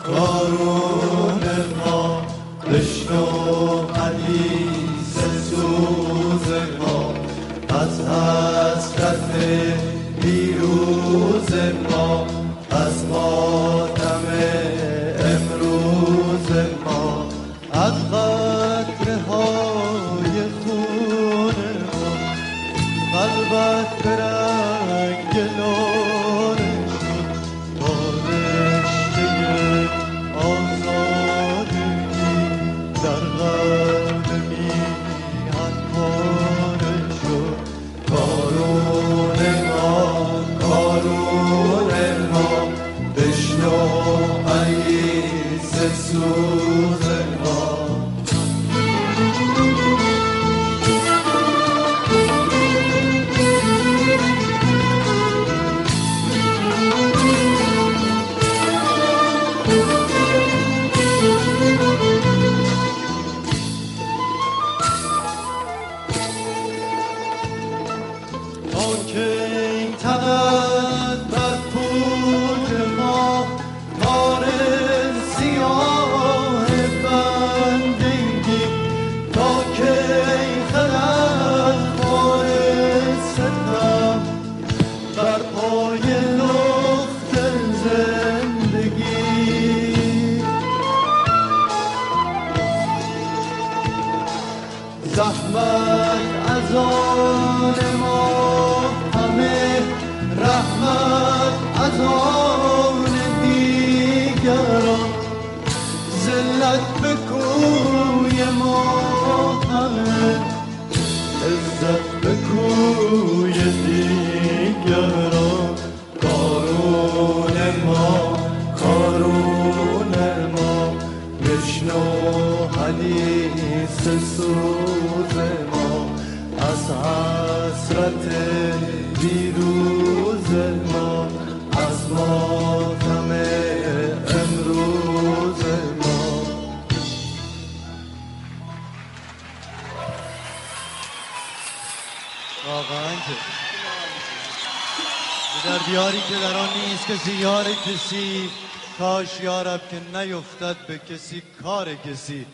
کارون ما بشنو حدیث سوز ما از حسرت دیروز ما از ماتم امروز ما از قطره های خون ما قلبت برنگ لاله سوز ما تا که این تنت بر پود ما کار سیاه بندگی تا که این خلق بار ستم بر پای لخت زندگی زحمت از آن ما همه رحمت از آن دیگران ذلت به کوی ما همه عزت به کوی دیگران کارون ما بشنو حدیث سوز ما از حسرت دیروز ما از ماتم امروز ما واقعا که در دیاری که در آن نیست کسی یار کسی کاش یارب که نیفتد به کسی کار کسی